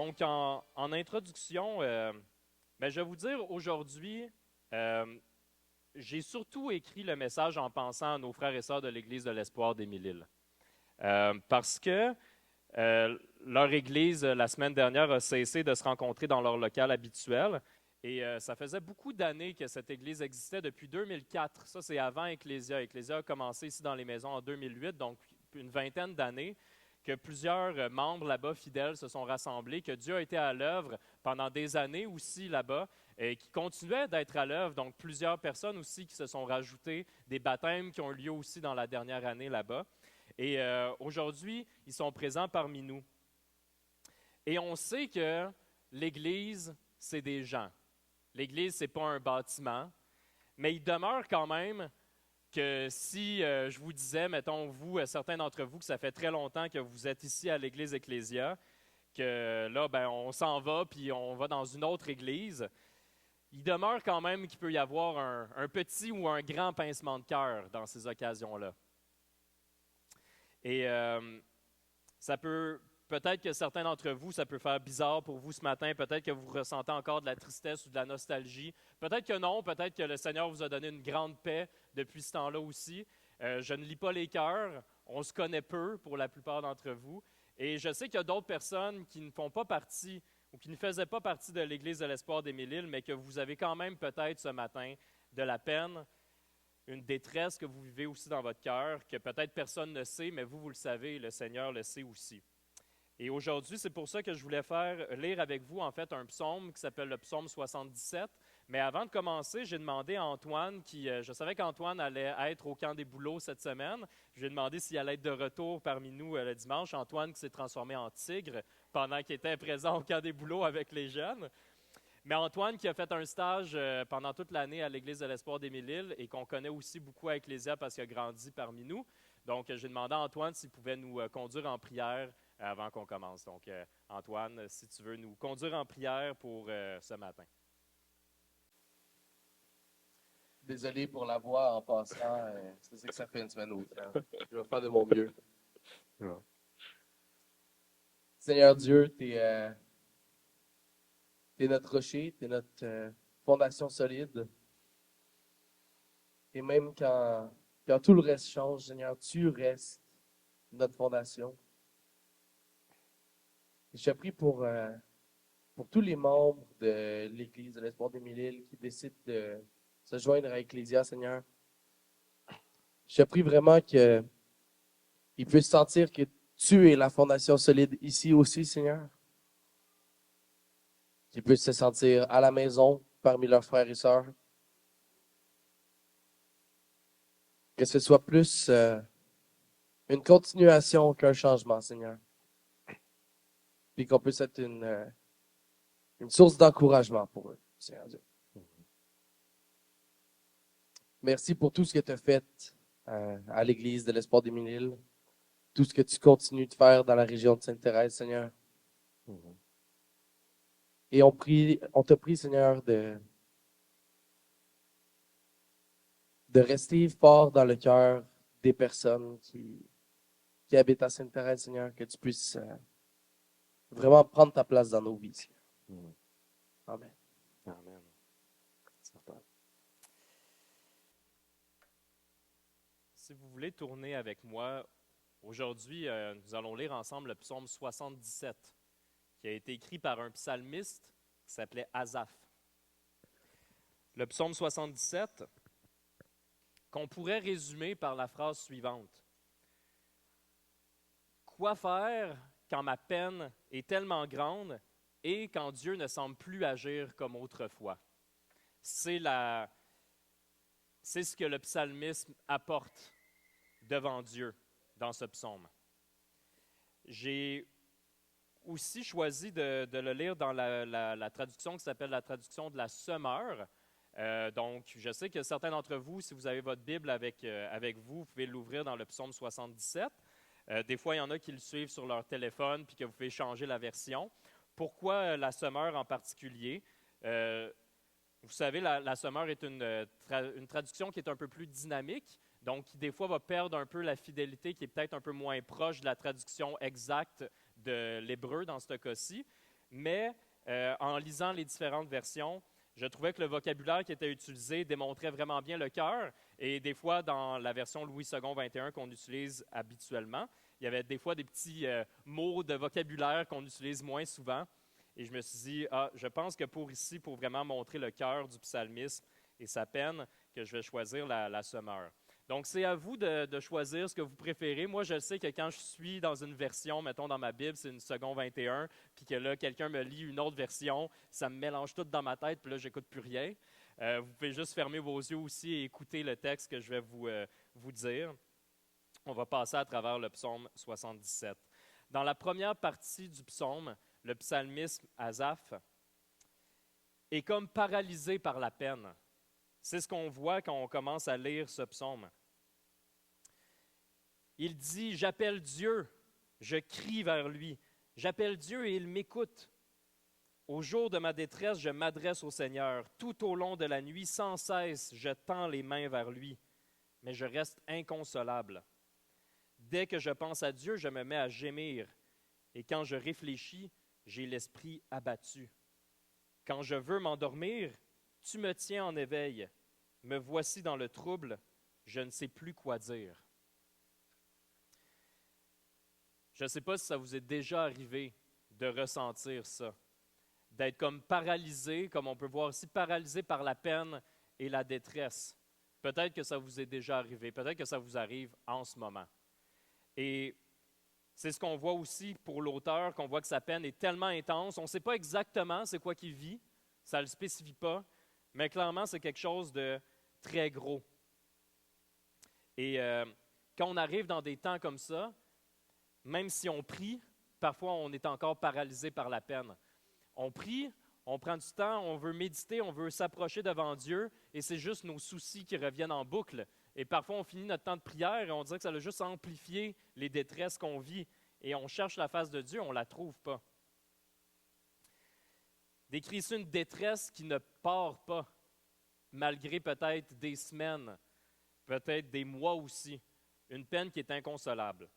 Donc, en introduction, je vais vous dire aujourd'hui, euh, j'ai surtout écrit le message en pensant à nos frères et sœurs de l'Église de l'Espoir d'Émile-Île. Parce que leur Église, la semaine dernière, a cessé de se rencontrer dans leur local habituel. Et ça faisait beaucoup d'années que cette Église existait, depuis 2004. Ça, c'est avant Ecclésia. Ecclésia a commencé ici dans les maisons en 2008, donc une vingtaine d'années, que plusieurs membres là-bas fidèles se sont rassemblés, que Dieu a été à l'œuvre pendant des années aussi là-bas, et qui continuait d'être à l'œuvre. Donc, plusieurs personnes aussi qui se sont rajoutées, des baptêmes qui ont eu lieu aussi dans la dernière année là-bas. Et aujourd'hui, ils sont présents parmi nous. Et on sait que l'Église, c'est des gens. L'Église, ce n'est pas un bâtiment, mais il demeure quand même que si je vous disais, mettons, vous, certains d'entre vous, que ça fait très longtemps que vous êtes ici à l'Église Ecclésia, que là, on s'en va, puis on va dans une autre Église, il demeure quand même qu'il peut y avoir un petit ou un grand pincement de cœur dans ces occasions-là. Et ça peut, peut-être que certains d'entre vous, ça peut faire bizarre pour vous ce matin, peut-être que vous ressentez encore de la tristesse ou de la nostalgie, peut-être que non, peut-être que le Seigneur vous a donné une grande paix depuis ce temps-là aussi. Je ne lis pas les cœurs, on se connaît peu pour la plupart d'entre vous, et je sais qu'il y a d'autres personnes qui ne font pas partie ou qui ne faisaient pas partie de l'Église de l'Espoir d'Émile-Île, mais que vous avez quand même peut-être ce matin de la peine, une détresse que vous vivez aussi dans votre cœur, que peut-être personne ne sait, mais vous, vous le savez, et le Seigneur le sait aussi. Et aujourd'hui, c'est pour ça que je voulais faire lire avec vous, en fait, un psaume qui s'appelle le psaume 77. Mais avant de commencer, j'ai demandé à Antoine, je savais qu'Antoine allait être au camp des bouleaux cette semaine. Je lui ai demandé s'il allait être de retour parmi nous le dimanche. Antoine qui s'est transformé en tigre pendant qu'il était présent au camp des bouleaux avec les jeunes. Mais Antoine, qui a fait un stage pendant toute l'année à l'Église de l'Espoir d'Émile-Île et qu'on connaît aussi beaucoup à Ecclésia parce qu'il a grandi parmi nous. Donc, j'ai demandé à Antoine s'il pouvait nous conduire en prière avant qu'on commence. Donc, Antoine, si tu veux nous conduire en prière pour ce matin. Désolé pour la voix en passant. C'est que ça fait une semaine ou temps. Je vais faire de mon mieux. Ouais. Seigneur Dieu, tu es, notre rocher, tu es notre fondation solide. Et même quand tout le reste change, Seigneur, tu restes notre fondation. Et je te prie pour tous les membres de l'Église de l'Espoir d'Émile-Île qui décident de se joindre à Ecclésia, Seigneur. Je te prie vraiment qu'ils puissent sentir que tu es la fondation solide ici aussi, Seigneur. Qu'ils puissent se sentir à la maison parmi leurs frères et sœurs. Que ce soit plus une continuation qu'un changement, Seigneur. Puis qu'on puisse être une source d'encouragement pour eux, Seigneur Dieu. Merci pour tout ce que tu as fait à l'Église de l'Espoir des Mille-Îles. Tout ce que tu continues de faire dans la région de Sainte-Thérèse, Seigneur. Et on te prie, Seigneur, de rester fort dans le cœur des personnes qui habitent à Sainte-Thérèse, Seigneur, que tu puisses vraiment prendre ta place dans nos vies, Seigneur. Amen. Amen. Si vous voulez tourner avec moi, aujourd'hui, nous allons lire ensemble le psaume 77, qui a été écrit par un psalmiste qui s'appelait Asaph. Le psaume 77, qu'on pourrait résumer par la phrase suivante. Quoi faire quand ma peine est tellement grande et quand Dieu ne semble plus agir comme autrefois? C'est ce que le psalmiste apporte devant Dieu dans ce psaume. J'ai aussi choisi de le lire dans la traduction qui s'appelle la traduction de la Semeur. Donc, je sais que certains d'entre vous, si vous avez votre Bible avec vous, vous pouvez l'ouvrir dans le psaume 77. Des fois, il y en a qui le suivent sur leur téléphone puis que vous pouvez changer la version. Pourquoi la Semeur en particulier? Vous savez, la Semeur est une traduction qui est un peu plus dynamique, donc qui des fois va perdre un peu la fidélité, qui est peut-être un peu moins proche de la traduction exacte de l'hébreu dans ce cas-ci. mais en lisant les différentes versions, je trouvais que le vocabulaire qui était utilisé démontrait vraiment bien le cœur. Et des fois, dans la version Louis II 21 qu'on utilise habituellement, il y avait des fois des petits mots de vocabulaire qu'on utilise moins souvent. Et je me suis dit, je pense que pour ici, pour vraiment montrer le cœur du psalmiste et sa peine, que je vais choisir la semeur. Donc, c'est à vous de choisir ce que vous préférez. Moi, je sais que quand je suis dans une version, mettons dans ma Bible, c'est une seconde 21, puis que là, quelqu'un me lit une autre version, ça me mélange tout dans ma tête, puis là, j'écoute plus rien. Vous pouvez juste fermer vos yeux aussi et écouter le texte que je vais vous dire. On va passer à travers le psaume 77. Dans la première partie du psaume, le psalmiste Asaph est comme paralysé par la peine. C'est ce qu'on voit quand on commence à lire ce psaume. Il dit, j'appelle Dieu, je crie vers lui. J'appelle Dieu et il m'écoute. Au jour de ma détresse, je m'adresse au Seigneur. Tout au long de la nuit, sans cesse, je tends les mains vers lui. Mais je reste inconsolable. Dès que je pense à Dieu, je me mets à gémir. Et quand je réfléchis, j'ai l'esprit abattu. Quand je veux m'endormir, tu me tiens en éveil. Me voici dans le trouble, je ne sais plus quoi dire. Je ne sais pas si ça vous est déjà arrivé de ressentir ça, d'être comme paralysé, comme on peut voir ici, paralysé par la peine et la détresse. Peut-être que ça vous est déjà arrivé, peut-être que ça vous arrive en ce moment. Et c'est ce qu'on voit aussi pour l'auteur, qu'on voit que sa peine est tellement intense. On ne sait pas exactement c'est quoi qu'il vit, ça ne le spécifie pas, mais clairement c'est quelque chose de très gros. Et quand on arrive dans des temps comme ça, même si on prie, parfois on est encore paralysé par la peine. On prie, on prend du temps, on veut méditer, on veut s'approcher devant Dieu, et c'est juste nos soucis qui reviennent en boucle. Et parfois, on finit notre temps de prière et on dirait que ça a juste amplifié les détresses qu'on vit. Et on cherche la face de Dieu, on ne la trouve pas. Décrit ici une détresse qui ne part pas, malgré peut-être des semaines, peut-être des mois aussi. Une peine qui est inconsolable.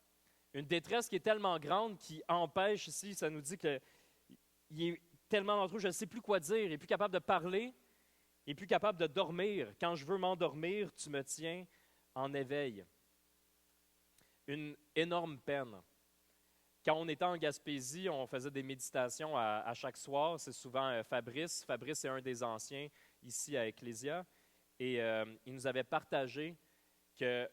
Une détresse qui est tellement grande qui empêche ici, ça nous dit qu'il est tellement dans le trou, je ne sais plus quoi dire, il n'est plus capable de parler, il n'est plus capable de dormir. Quand je veux m'endormir, tu me tiens en éveil. Une énorme peine. Quand on était en Gaspésie, on faisait des méditations à chaque soir. C'est souvent Fabrice. Fabrice est un des anciens ici à Ecclésia. Et il nous avait partagé que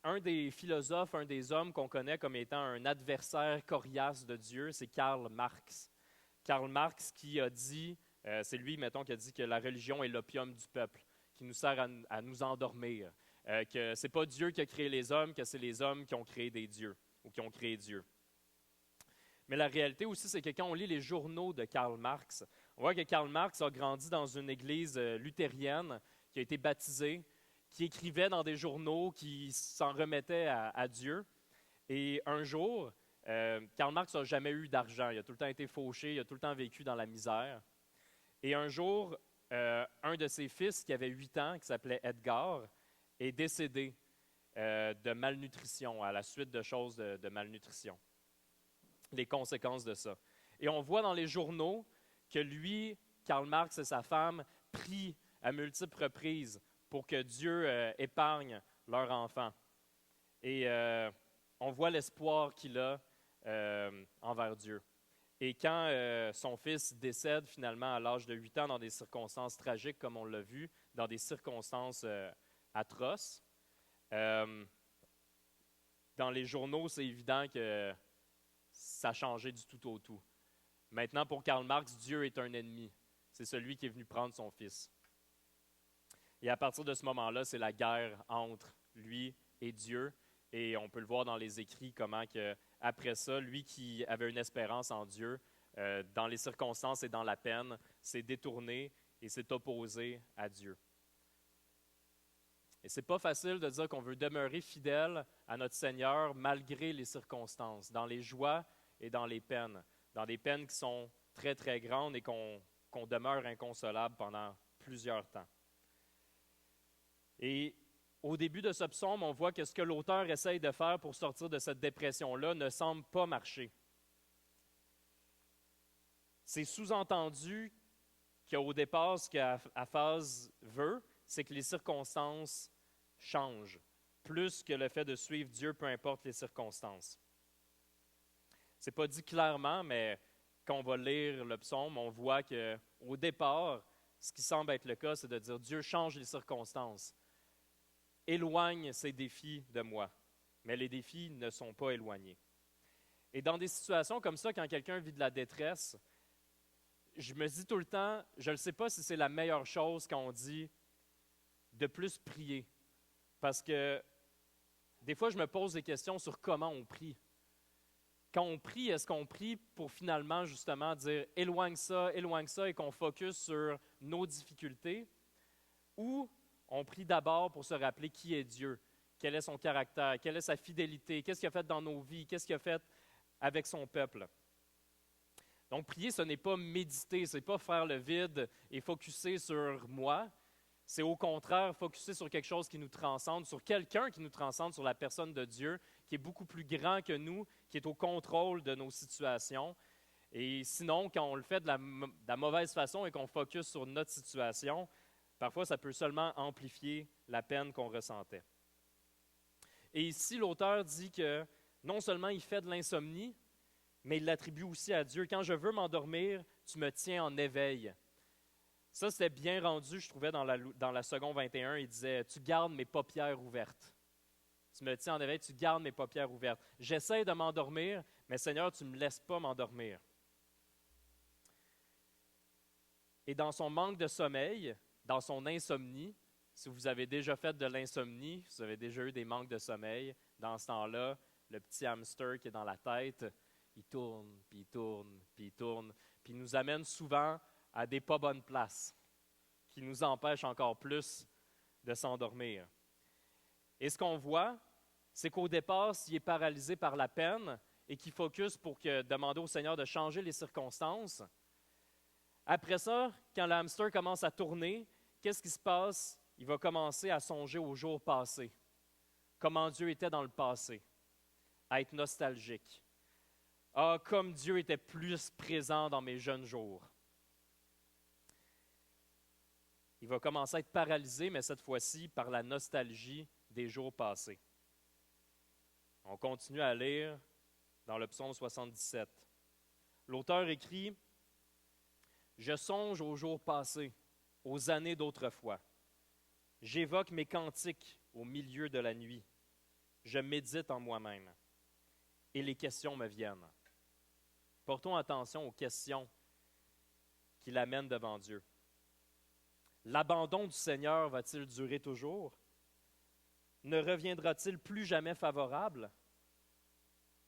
un des philosophes, un des hommes qu'on connaît comme étant un adversaire coriace de Dieu, c'est Karl Marx. Karl Marx qui a dit, c'est lui, mettons, qui a dit que la religion est l'opium du peuple, qui nous sert à nous endormir, que ce n'est pas Dieu qui a créé les hommes, que c'est les hommes qui ont créé des dieux, ou qui ont créé Dieu. Mais la réalité aussi, c'est que quand on lit les journaux de Karl Marx, on voit que Karl Marx a grandi dans une église luthérienne, qui a été baptisée, qui écrivait dans des journaux, qui s'en remettait à Dieu. Et un jour, Karl Marx n'a jamais eu d'argent. Il a tout le temps été fauché, il a tout le temps vécu dans la misère. Et un jour, un de ses fils, qui avait 8 ans, qui s'appelait Edgar, est décédé de malnutrition, à la suite de choses de malnutrition. Les conséquences de ça. Et on voit dans les journaux que lui, Karl Marx et sa femme prient à multiples reprises pour que Dieu épargne leur enfant. Et on voit l'espoir qu'il a envers Dieu. Et quand son fils décède finalement à l'âge de 8 ans dans des circonstances tragiques, comme on l'a vu, dans des circonstances atroces, dans les journaux, c'est évident que ça a changé du tout au tout. Maintenant, pour Karl Marx, Dieu est un ennemi. C'est celui qui est venu prendre son fils. Et à partir de ce moment-là, c'est la guerre entre lui et Dieu. Et on peut le voir dans les écrits, comment que, après ça, lui qui avait une espérance en Dieu, dans les circonstances et dans la peine, s'est détourné et s'est opposé à Dieu. Et ce n'est pas facile de dire qu'on veut demeurer fidèle à notre Seigneur malgré les circonstances, dans les joies et dans les peines, dans des peines qui sont très, très grandes et qu'on demeure inconsolable pendant plusieurs temps. Et au début de ce psaume, on voit que ce que l'auteur essaye de faire pour sortir de cette dépression-là ne semble pas marcher. C'est sous-entendu qu'au départ, ce qu'Aphaz veut, c'est que les circonstances changent, plus que le fait de suivre Dieu, peu importe les circonstances. Ce n'est pas dit clairement, mais quand on va lire le psaume, on voit qu'au départ, ce qui semble être le cas, c'est de dire Dieu change les circonstances, éloigne ces défis de moi. Mais les défis ne sont pas éloignés. Et dans des situations comme ça, quand quelqu'un vit de la détresse, je me dis tout le temps, je ne sais pas si c'est la meilleure chose quand on dit de plus prier. Parce que des fois, je me pose des questions sur comment on prie. Quand on prie, est-ce qu'on prie pour finalement justement dire éloigne ça et qu'on focus sur nos difficultés? Ou on prie d'abord pour se rappeler qui est Dieu, quel est son caractère, quelle est sa fidélité, qu'est-ce qu'il a fait dans nos vies, qu'est-ce qu'il a fait avec son peuple? Donc, prier, ce n'est pas méditer, ce n'est pas faire le vide et focusser sur moi. C'est au contraire focusser sur quelque chose qui nous transcende, sur quelqu'un qui nous transcende, sur la personne de Dieu, qui est beaucoup plus grand que nous, qui est au contrôle de nos situations. Et sinon, quand on le fait de la mauvaise façon et qu'on focus sur notre situation, parfois ça peut seulement amplifier la peine qu'on ressentait. Et ici, l'auteur dit que non seulement il fait de l'insomnie, mais il l'attribue aussi à Dieu. Quand je veux m'endormir, tu me tiens en éveil. Ça, c'était bien rendu, je trouvais, dans la seconde 21. Il disait, tu gardes mes paupières ouvertes. Tu me tiens en éveil, tu gardes mes paupières ouvertes. J'essaie de m'endormir, mais Seigneur, tu ne me laisses pas m'endormir. Et dans son manque de sommeil, dans son insomnie, si vous avez déjà fait de l'insomnie, si vous avez déjà eu des manques de sommeil, dans ce temps-là, le petit hamster qui est dans la tête, il tourne, puis il tourne, puis il tourne, puis il nous amène souvent à des pas bonnes places, qui nous empêchent encore plus de s'endormir. Et ce qu'on voit, c'est qu'au départ, s'il est paralysé par la peine et qu'il focus pour demander au Seigneur de changer les circonstances, après ça, quand le hamster commence à tourner, qu'est-ce qui se passe? Il va commencer à songer aux jours passés, comment Dieu était dans le passé, à être nostalgique. Ah, comme Dieu était plus présent dans mes jeunes jours. Il va commencer à être paralysé, mais cette fois-ci par la nostalgie des jours passés. On continue à lire dans le psaume 77. L'auteur écrit « Je songe aux jours passés, aux années d'autrefois. J'évoque mes cantiques au milieu de la nuit. Je médite en moi-même. Et les questions me viennent. » Portons attention aux questions qui l'amènent devant Dieu. L'abandon du Seigneur va-t-il durer toujours? Ne reviendra-t-il plus jamais favorable?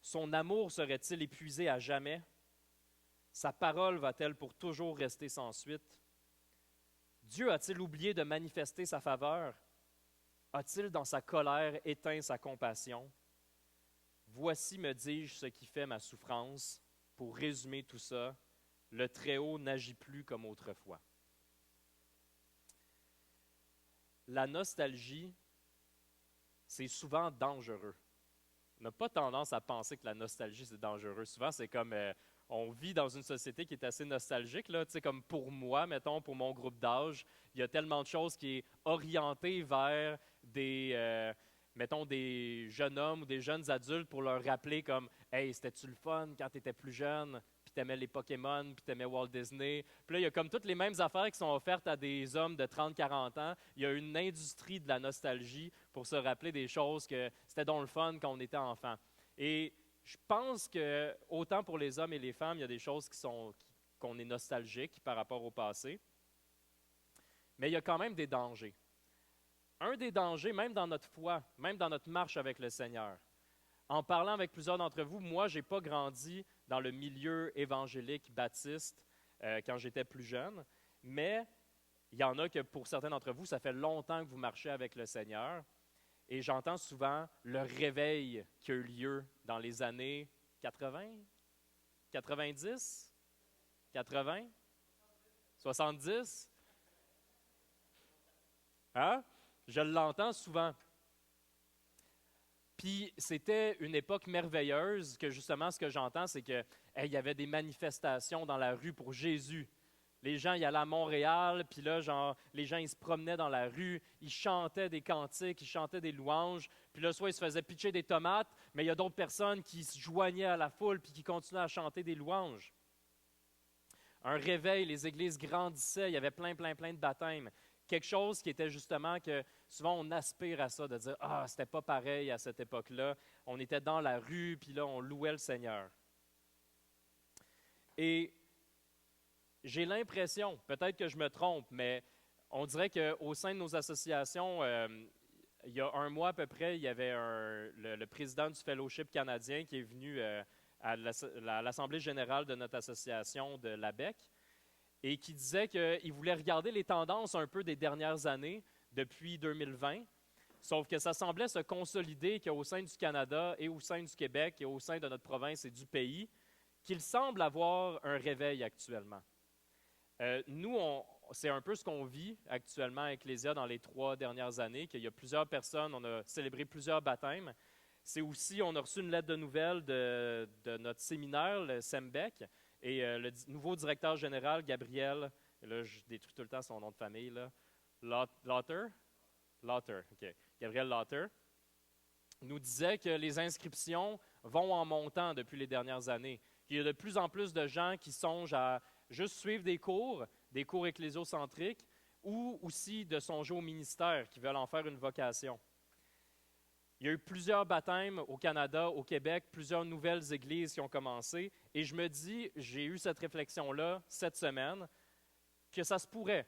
Son amour serait-il épuisé à jamais? Sa parole va-t-elle pour toujours rester sans suite? Dieu a-t-il oublié de manifester sa faveur? A-t-il dans sa colère éteint sa compassion? Voici, me dis-je, ce qui fait ma souffrance. Pour résumer tout ça, le Très-Haut n'agit plus comme autrefois. La nostalgie, c'est souvent dangereux. On n'a pas tendance à penser que la nostalgie, c'est dangereux. Souvent, c'est comme, on vit dans une société qui est assez nostalgique, là, comme pour moi, mettons, pour mon groupe d'âge, il y a tellement de choses qui est orientées vers mettons, des jeunes hommes ou des jeunes adultes pour leur rappeler comme « Hey, c'était-tu le fun quand tu étais plus jeune? Puis t'aimais les Pokémon, puis t'aimais Walt Disney. » Puis là, il y a comme toutes les mêmes affaires qui sont offertes à des hommes de 30-40 ans. Il y a une industrie de la nostalgie pour se rappeler des choses que c'était donc le fun quand on était enfant. Et je pense que autant pour les hommes et les femmes, il y a des choses qu'on est nostalgique par rapport au passé. Mais il y a quand même des dangers. Un des dangers, même dans notre foi, même dans notre marche avec le Seigneur. En parlant avec plusieurs d'entre vous, moi, je n'ai pas grandi dans le milieu évangélique baptiste quand j'étais plus jeune, mais il y en a que pour certains d'entre vous, ça fait longtemps que vous marchez avec le Seigneur. Et j'entends souvent le réveil qui a eu lieu dans les années 80, 90, 80, 70. Hein? Je l'entends souvent. Puis c'était une époque merveilleuse que justement, ce que j'entends, c'est qu'il y avait des manifestations dans la rue pour Jésus. Les gens y allaient à Montréal, puis là, genre, les gens, ils se promenaient dans la rue, ils chantaient des cantiques, ils chantaient des louanges, puis là, soit ils se faisaient pitcher des tomates, mais il y a d'autres personnes qui se joignaient à la foule, puis qui continuaient à chanter des louanges. Un réveil, les églises grandissaient, il y avait plein de baptêmes. Quelque chose qui était justement que souvent on aspire à ça, de dire « Ah, c'était pas pareil à cette époque-là. On était dans la rue, puis là, on louait le Seigneur. » Et j'ai l'impression, peut-être que je me trompe, mais on dirait qu'au sein de nos associations, il y a un mois à peu près, il y avait le président du Fellowship canadien qui est venu à l'Assemblée générale de notre association de l'ABEC et qui disait qu'il voulait regarder les tendances un peu des dernières années, depuis 2020, sauf que ça semblait se consolider qu'au sein du Canada et au sein du Québec et au sein de notre province et du pays, qu'il semble avoir un réveil actuellement. Nous, c'est un peu ce qu'on vit actuellement à Ecclésia dans les 3 dernières années, qu'il y a plusieurs personnes, on a célébré plusieurs baptêmes. C'est aussi, on a reçu une lettre de nouvelles de notre séminaire, le SEMBEC, et le nouveau directeur général, Gabriel, là, je détruis tout le temps son nom de famille, là, Lauter, OK. Gabriel Lauter, nous disait que les inscriptions vont en montant depuis les dernières années. Il y a de plus en plus de gens qui songent à juste suivre des cours ecclésiocentriques, ou aussi de songer au ministère, qui veulent en faire une vocation. Il y a eu plusieurs baptêmes au Canada, au Québec, plusieurs nouvelles églises qui ont commencé, et je me dis, j'ai eu cette réflexion-là cette semaine, que ça se pourrait,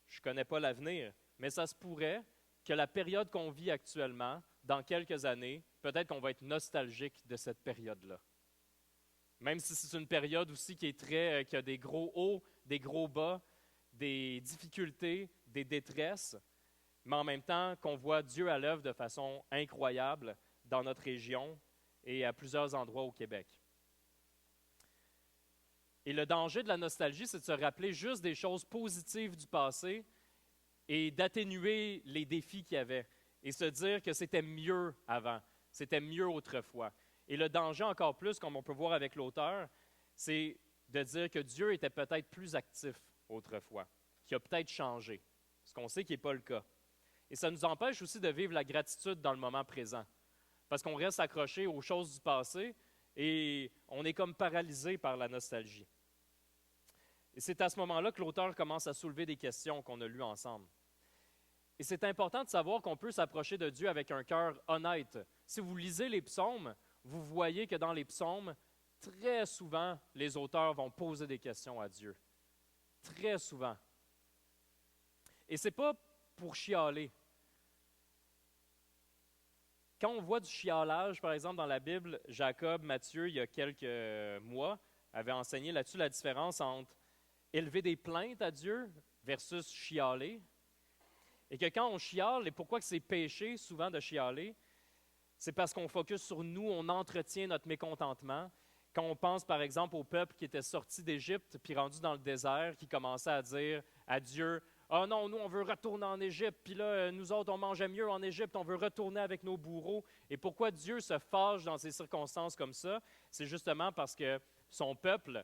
je ne connais pas l'avenir, mais ça se pourrait que la période qu'on vit actuellement, dans quelques années, peut-être qu'on va être nostalgique de cette période-là. Même si c'est une période aussi qui a des gros hauts, des gros bas, des difficultés, des détresses, mais en même temps qu'on voit Dieu à l'œuvre de façon incroyable dans notre région et à plusieurs endroits au Québec. Et le danger de la nostalgie, c'est de se rappeler juste des choses positives du passé et d'atténuer les défis qu'il y avait et se dire que c'était mieux avant, c'était mieux autrefois. Et le danger encore plus, comme on peut voir avec l'auteur, c'est de dire que Dieu était peut-être plus actif autrefois, qu'il a peut-être changé, ce qu'on sait qui n'est pas le cas. Et ça nous empêche aussi de vivre la gratitude dans le moment présent, parce qu'on reste accroché aux choses du passé et on est comme paralysé par la nostalgie. Et c'est à ce moment-là que l'auteur commence à soulever des questions qu'on a lues ensemble. Et c'est important de savoir qu'on peut s'approcher de Dieu avec un cœur honnête. Si vous lisez les psaumes, vous voyez que dans les psaumes, très souvent, les auteurs vont poser des questions à Dieu. Très souvent. Et ce n'est pas pour chialer. Quand on voit du chialage, par exemple, dans la Bible, Jacob, Matthieu, il y a quelques mois, avait enseigné là-dessus la différence entre élever des plaintes à Dieu versus chialer. Et que quand on chiale, et pourquoi que c'est péché souvent de chialer, c'est parce qu'on focus sur nous, on entretient notre mécontentement. Quand on pense par exemple au peuple qui était sorti d'Égypte puis rendu dans le désert, qui commençait à dire à Dieu, « Ah non, nous on veut retourner en Égypte, puis là nous autres on mangeait mieux en Égypte, on veut retourner avec nos bourreaux. » Et pourquoi Dieu se fâche dans ces circonstances comme ça? C'est justement parce que son peuple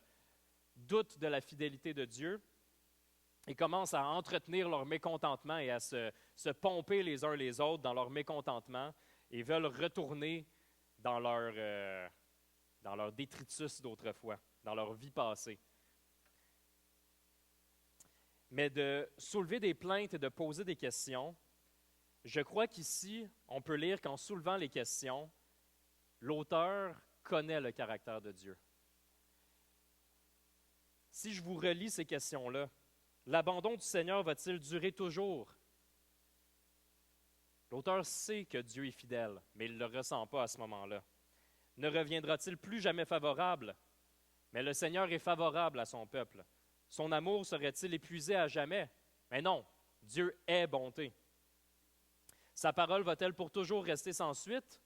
doute de la fidélité de Dieu et commence à entretenir leur mécontentement et à se pomper les uns les autres dans leur mécontentement et veulent retourner dans leur détritus d'autrefois, dans leur vie passée. Mais de soulever des plaintes et de poser des questions, je crois qu'ici, on peut lire qu'en soulevant les questions, l'auteur connaît le caractère de Dieu. Si je vous relis ces questions-là, l'abandon du Seigneur va-t-il durer toujours? L'auteur sait que Dieu est fidèle, mais il ne le ressent pas à ce moment-là. Ne reviendra-t-il plus jamais favorable? Mais le Seigneur est favorable à son peuple. Son amour serait-il épuisé à jamais? Mais non, Dieu est bonté. Sa parole va-t-elle pour toujours rester sans suite?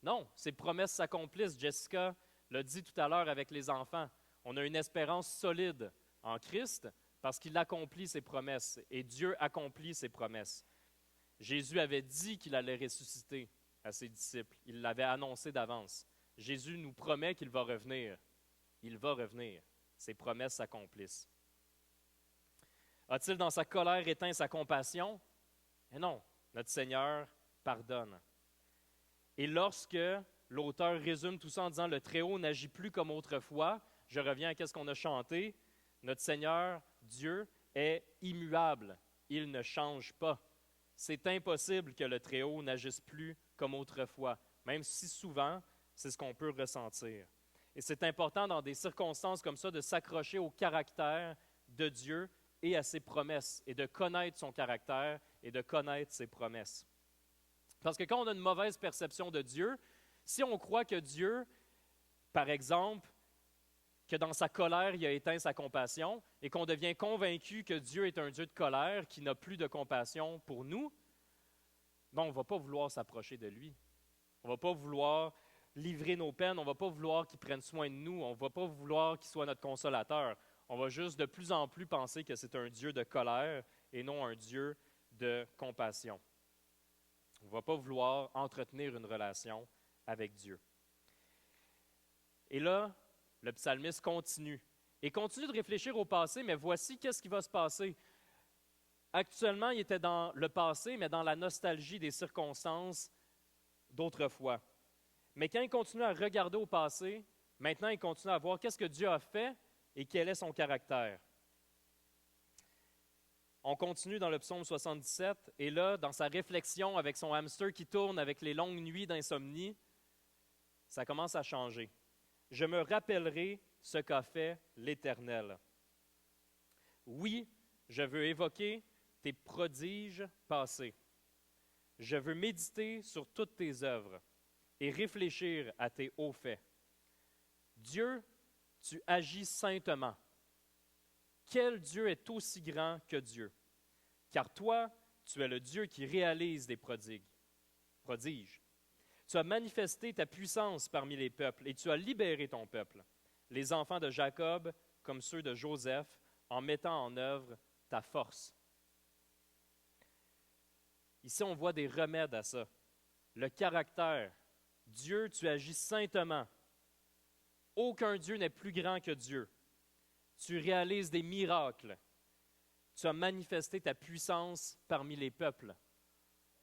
Non, ses promesses s'accomplissent. Jessica l'a dit tout à l'heure avec les enfants. On a une espérance solide en Christ parce qu'il accomplit ses promesses et Dieu accomplit ses promesses. Jésus avait dit qu'il allait ressusciter. à ses disciples. Il l'avait annoncé d'avance. Jésus nous promet qu'il va revenir. Il va revenir. Ses promesses s'accomplissent. A-t-il dans sa colère éteint sa compassion? Mais non, notre Seigneur pardonne. Et lorsque l'auteur résume tout ça en disant « Le Très-Haut n'agit plus comme autrefois », je reviens à ce qu'on a chanté, notre Seigneur, Dieu, est immuable. Il ne change pas. C'est impossible que le Très-Haut n'agisse plus comme autrefois, même si souvent, c'est ce qu'on peut ressentir. Et c'est important dans des circonstances comme ça de s'accrocher au caractère de Dieu et à ses promesses, et de connaître son caractère et de connaître ses promesses. Parce que quand on a une mauvaise perception de Dieu, si on croit que Dieu, par exemple, que dans sa colère, il a éteint sa compassion, et qu'on devient convaincu que Dieu est un Dieu de colère, qui n'a plus de compassion pour nous, ben on ne va pas vouloir s'approcher de lui. On ne va pas vouloir livrer nos peines, on ne va pas vouloir qu'il prenne soin de nous, on ne va pas vouloir qu'il soit notre consolateur. On va juste de plus en plus penser que c'est un Dieu de colère et non un Dieu de compassion. On ne va pas vouloir entretenir une relation avec Dieu. Et là, le psalmiste continue. Et continue de réfléchir au passé, mais voici qu'est-ce qui va se passer. Actuellement, il était dans le passé, mais dans la nostalgie des circonstances d'autrefois. Mais quand il continue à regarder au passé, maintenant il continue à voir qu'est-ce que Dieu a fait et quel est son caractère. On continue dans le psaume 77, et là, dans sa réflexion avec son hamster qui tourne avec les longues nuits d'insomnie, ça commence à changer. Je me rappellerai ce qu'a fait l'Éternel. Oui, je veux évoquer tes prodiges passés. Je veux méditer sur toutes tes œuvres et réfléchir à tes hauts faits. Dieu, tu agis saintement. Quel Dieu est aussi grand que Dieu? Car toi, tu es le Dieu qui réalise des prodiges. Tu as manifesté ta puissance parmi les peuples et tu as libéré ton peuple, les enfants de Jacob comme ceux de Joseph, en mettant en œuvre ta force. Ici, on voit des remèdes à ça. Le caractère. Dieu, tu agis saintement. Aucun Dieu n'est plus grand que Dieu. Tu réalises des miracles. Tu as manifesté ta puissance parmi les peuples.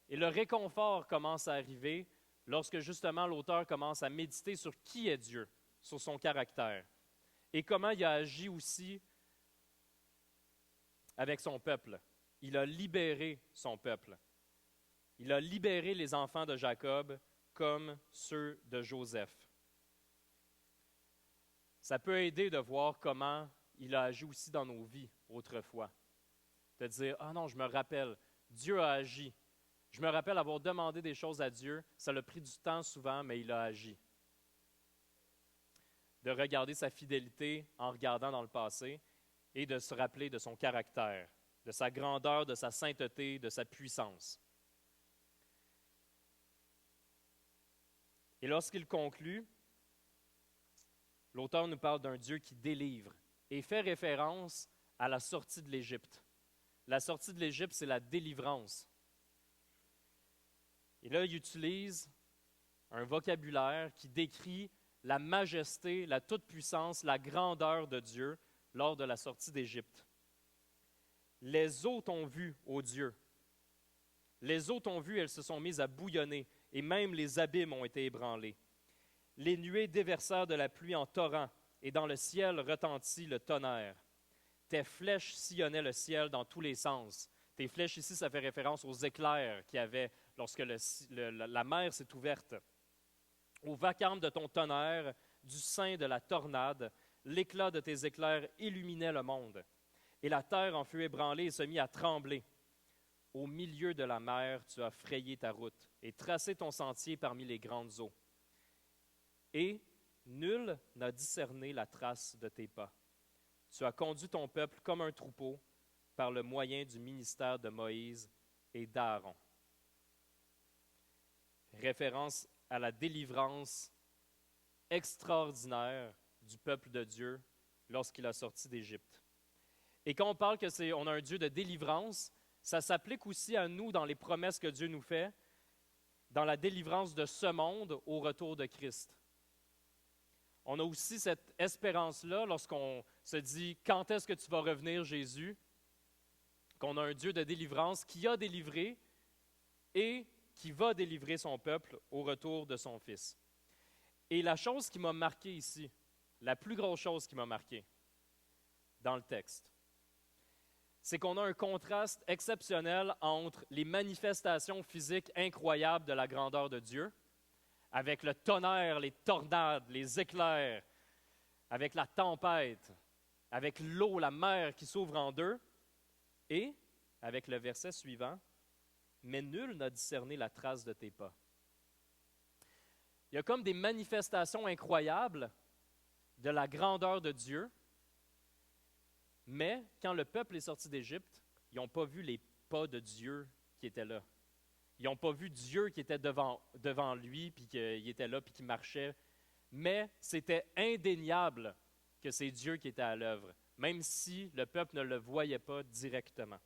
Et le réconfort commence à arriver lorsque justement l'auteur commence à méditer sur qui est Dieu, sur son caractère, et comment il a agi aussi avec son peuple. Il a libéré son peuple. Il a libéré les enfants de Jacob comme ceux de Joseph. Ça peut aider de voir comment il a agi aussi dans nos vies autrefois. De dire, ah non, je me rappelle, Dieu a agi. Je me rappelle avoir demandé des choses à Dieu, ça l'a pris du temps souvent, mais il a agi. De regarder sa fidélité en regardant dans le passé et de se rappeler de son caractère, de sa grandeur, de sa sainteté, de sa puissance. Et lorsqu'il conclut, l'auteur nous parle d'un Dieu qui délivre et fait référence à la sortie de l'Égypte. La sortie de l'Égypte, c'est la délivrance. Et là, il utilise un vocabulaire qui décrit la majesté, la toute-puissance, la grandeur de Dieu lors de la sortie d'Égypte. Les eaux t'ont vu, ô Dieu. Les eaux t'ont vu, elles se sont mises à bouillonner, et même les abîmes ont été ébranlés. Les nuées déversèrent de la pluie en torrent, et dans le ciel retentit le tonnerre. Tes flèches sillonnaient le ciel dans tous les sens. Tes flèches ici, ça fait référence aux éclairs qu'il y avait lorsque la mer s'est ouverte. Au vacarme de ton tonnerre, du sein de la tornade, l'éclat de tes éclairs illuminait le monde. Et la terre en fut ébranlée et se mit à trembler. Au milieu de la mer, tu as frayé ta route et tracé ton sentier parmi les grandes eaux. Et nul n'a discerné la trace de tes pas. Tu as conduit ton peuple comme un troupeau par le moyen du ministère de Moïse et d'Aaron. Référence à la délivrance extraordinaire du peuple de Dieu lorsqu'il a sorti d'Égypte. Et quand on parle qu'on a un Dieu de délivrance, ça s'applique aussi à nous dans les promesses que Dieu nous fait. dans la délivrance de ce monde au retour de Christ. On a aussi cette espérance-là lorsqu'on se dit « Quand est-ce que tu vas revenir, Jésus? » Qu'on a un Dieu de délivrance qui a délivré et qui va délivrer son peuple au retour de son Fils. Et la chose qui m'a marqué ici, la plus grosse chose qui m'a marqué dans le texte, c'est qu'on a un contraste exceptionnel entre les manifestations physiques incroyables de la grandeur de Dieu, avec le tonnerre, les tornades, les éclairs, avec la tempête, avec l'eau, la mer qui s'ouvre en deux, et avec le verset suivant, « Mais nul n'a discerné la trace de tes pas. » Il y a comme des manifestations incroyables de la grandeur de Dieu, mais quand le peuple est sorti d'Égypte, ils n'ont pas vu les pas de Dieu qui étaient là. Ils n'ont pas vu Dieu qui était devant lui, puis qu'il était là, puis qui marchait. Mais c'était indéniable que c'est Dieu qui était à l'œuvre, même si le peuple ne le voyait pas directement.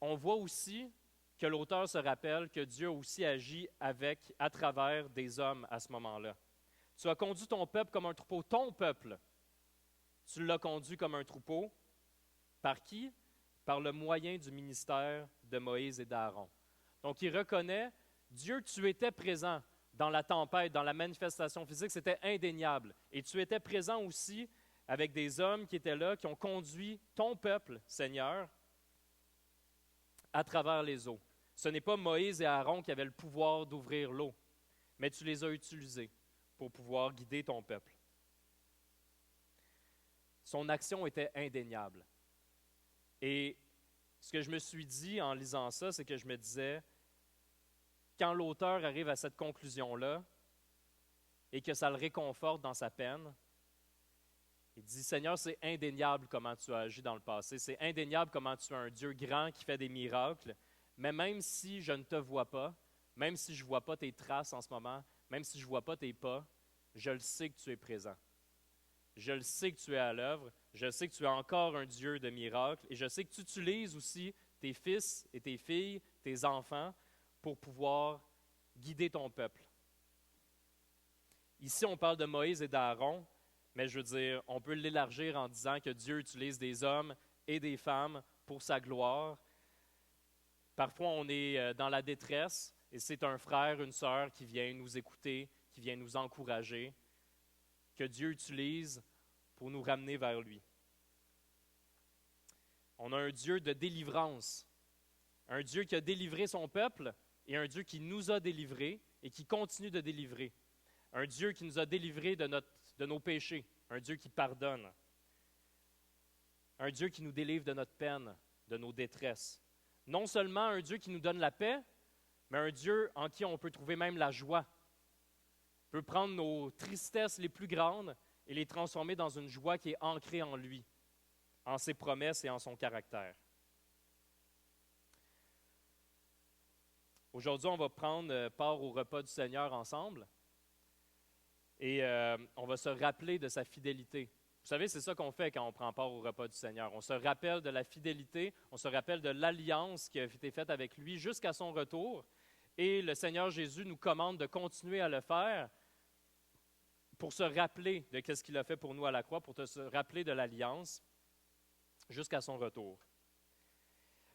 On voit aussi que l'auteur se rappelle que Dieu a aussi agi à travers des hommes à ce moment-là. Tu as conduit ton peuple comme un troupeau. Ton peuple, tu l'as conduit comme un troupeau. Par qui? Par le moyen du ministère de Moïse et d'Aaron. Donc, il reconnaît, Dieu, tu étais présent dans la tempête, dans la manifestation physique, c'était indéniable. Et tu étais présent aussi avec des hommes qui étaient là, qui ont conduit ton peuple, Seigneur, à travers les eaux. Ce n'est pas Moïse et Aaron qui avaient le pouvoir d'ouvrir l'eau, mais tu les as utilisés pour pouvoir guider ton peuple. Son action était indéniable. Et ce que je me suis dit en lisant ça, c'est que je me disais, quand l'auteur arrive à cette conclusion-là et que ça le réconforte dans sa peine, il dit, Seigneur, c'est indéniable comment tu as agi dans le passé, c'est indéniable comment tu es un Dieu grand qui fait des miracles, mais même si je ne te vois pas, même si je ne vois pas tes traces en ce moment, même si je ne vois pas tes pas, je le sais que tu es présent. Je le sais que tu es à l'œuvre, je sais que tu es encore un Dieu de miracles et je sais que tu utilises aussi tes fils et tes filles, tes enfants, pour pouvoir guider ton peuple. Ici, on parle de Moïse et d'Aaron, mais je veux dire, on peut l'élargir en disant que Dieu utilise des hommes et des femmes pour sa gloire. Parfois, on est dans la détresse et c'est un frère, une sœur qui vient nous écouter, qui vient nous encourager, que Dieu utilise pour nous ramener vers lui. On a un Dieu de délivrance, un Dieu qui a délivré son peuple et un Dieu qui nous a délivrés et qui continue de délivrer. Un Dieu qui nous a délivrés de nos péchés, un Dieu qui pardonne, un Dieu qui nous délivre de notre peine, de nos détresses. Non seulement un Dieu qui nous donne la paix, mais un Dieu en qui on peut trouver même la joie. On peut prendre nos tristesses les plus grandes et les transformer dans une joie qui est ancrée en lui, en ses promesses et en son caractère. Aujourd'hui, on va prendre part au repas du Seigneur ensemble et on va se rappeler de sa fidélité. Vous savez, c'est ça qu'on fait quand on prend part au repas du Seigneur. On se rappelle de la fidélité, on se rappelle de l'alliance qui a été faite avec lui jusqu'à son retour. Et le Seigneur Jésus nous commande de continuer à le faire pour se rappeler de ce qu'il a fait pour nous à la croix, pour se rappeler de l'alliance jusqu'à son retour.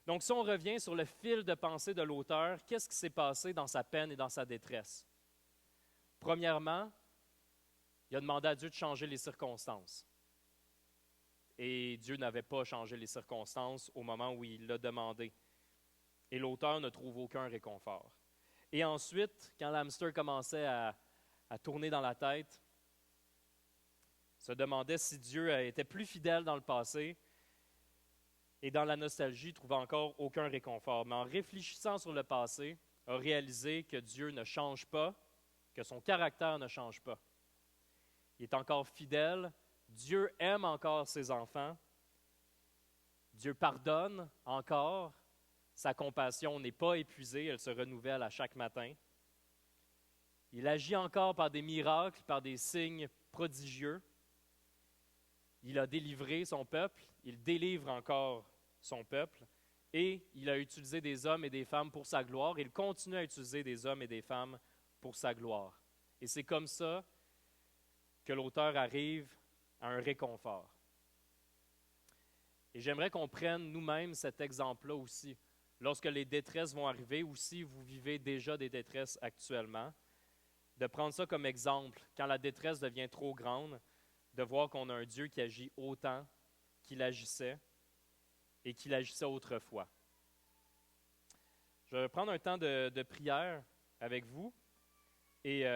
Donc, si on revient sur le fil de pensée de l'auteur, qu'est-ce qui s'est passé dans sa peine et dans sa détresse? Premièrement, il a demandé à Dieu de changer les circonstances. Et Dieu n'avait pas changé les circonstances au moment où il l'a demandé. Et l'auteur ne trouve aucun réconfort. Et ensuite, quand l'hamster commençait à tourner dans la tête, se demandait si Dieu était plus fidèle dans le passé et dans la nostalgie, trouvait encore aucun réconfort. Mais en réfléchissant sur le passé, a réalisé que Dieu ne change pas, que son caractère ne change pas. Il est encore fidèle, Dieu aime encore ses enfants, Dieu pardonne encore, sa compassion n'est pas épuisée, elle se renouvelle à chaque matin. Il agit encore par des miracles, par des signes prodigieux. Il a délivré son peuple, il délivre encore son peuple, et il a utilisé des hommes et des femmes pour sa gloire, et il continue à utiliser des hommes et des femmes pour sa gloire. Et c'est comme ça que l'auteur arrive à un réconfort. Et j'aimerais qu'on prenne nous-mêmes cet exemple-là aussi. Lorsque les détresses vont arriver, ou si vous vivez déjà des détresses actuellement, de prendre ça comme exemple, quand la détresse devient trop grande, de voir qu'on a un Dieu qui agit autant qu'il agissait et qu'il agissait autrefois. Je vais prendre un temps de prière avec vous et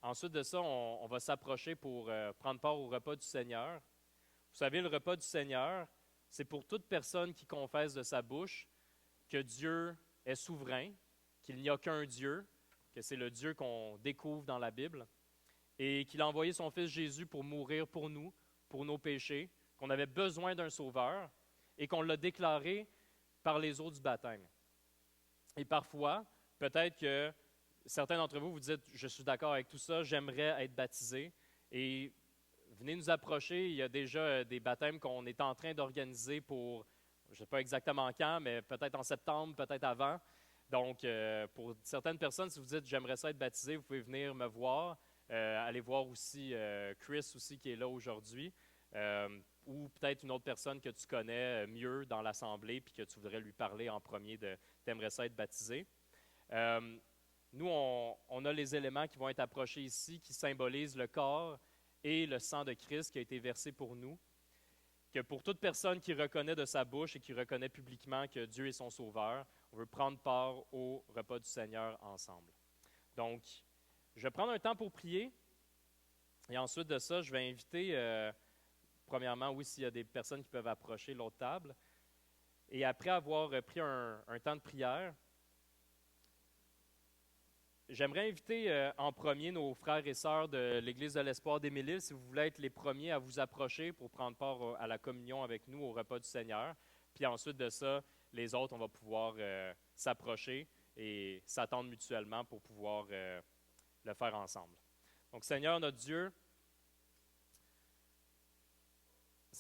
ensuite de ça, on va s'approcher pour prendre part au repas du Seigneur. Vous savez, le repas du Seigneur, c'est pour toute personne qui confesse de sa bouche que Dieu est souverain, qu'il n'y a qu'un Dieu, que c'est le Dieu qu'on découvre dans la Bible, et qu'il a envoyé son Fils Jésus pour mourir pour nous, pour nos péchés, qu'on avait besoin d'un sauveur, et qu'on l'a déclaré par les eaux du baptême. Et parfois, peut-être que certains d'entre vous vous dites, je suis d'accord avec tout ça, j'aimerais être baptisé, et venez nous approcher, il y a déjà des baptêmes qu'on est en train d'organiser pour, je ne sais pas exactement quand, mais peut-être en septembre, peut-être avant. Donc, pour certaines personnes, si vous dites, j'aimerais ça être baptisé, vous pouvez venir me voir. Allez voir aussi Chris aussi qui est là aujourd'hui, ou peut-être une autre personne que tu connais mieux dans l'assemblée puis que tu voudrais lui parler en premier de t'aimerais ça être baptisé. Nous, on a les éléments qui vont être approchés ici qui symbolisent le corps et le sang de Christ qui a été versé pour nous, que pour toute personne qui reconnaît de sa bouche et qui reconnaît publiquement que Dieu est son sauveur, on veut prendre part au repas du Seigneur ensemble. Donc, je vais prendre un temps pour prier et ensuite de ça, je vais inviter, premièrement, oui, s'il y a des personnes qui peuvent approcher l'autre table. Et après avoir pris un temps de prière, j'aimerais inviter en premier nos frères et sœurs de l'Église de l'Espoir d'Émile-Île, si vous voulez être les premiers à vous approcher pour prendre part à la communion avec nous au repas du Seigneur. Puis ensuite de ça, les autres, on va pouvoir s'approcher et s'attendre mutuellement pour pouvoir le faire ensemble. Donc, Seigneur notre Dieu,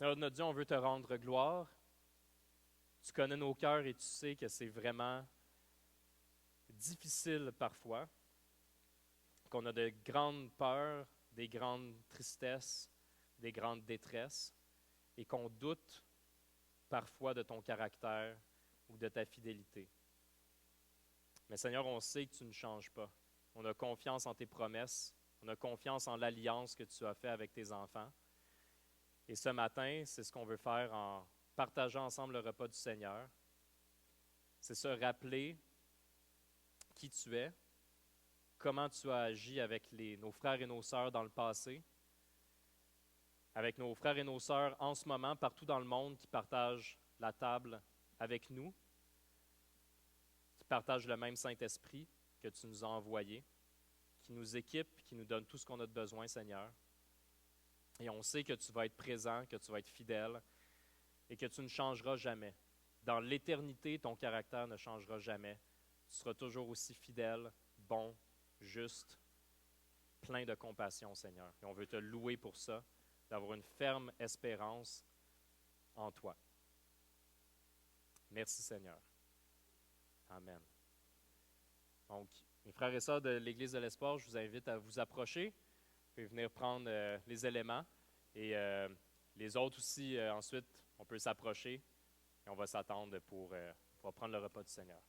on veut te rendre gloire. Tu connais nos cœurs et tu sais que c'est vraiment difficile parfois, qu'on a de grandes peurs, des grandes tristesses, des grandes détresses, et qu'on doute parfois de ton caractère ou de ta fidélité. Mais Seigneur, on sait que tu ne changes pas. On a confiance en tes promesses, on a confiance en l'alliance que tu as faite avec tes enfants. Et ce matin, c'est ce qu'on veut faire en partageant ensemble le repas du Seigneur. C'est se rappeler qui tu es, comment tu as agi avec nos frères et nos sœurs dans le passé, avec nos frères et nos sœurs en ce moment, partout dans le monde, qui partagent la table avec nous, qui partagent le même Saint-Esprit que tu nous as envoyé, qui nous équipe, qui nous donne tout ce qu'on a de besoin, Seigneur. Et on sait que tu vas être présent, que tu vas être fidèle et que tu ne changeras jamais. Dans l'éternité, ton caractère ne changera jamais. Tu seras toujours aussi fidèle, bon, juste, plein de compassion, Seigneur. Et on veut te louer pour ça, d'avoir une ferme espérance en toi. Merci, Seigneur. Amen. Donc, mes frères et sœurs de l'Église de l'Espoir, je vous invite à vous approcher. Vous pouvez venir prendre les éléments. Et les autres aussi, ensuite, on peut s'approcher et on va s'attendre pour prendre le repas du Seigneur.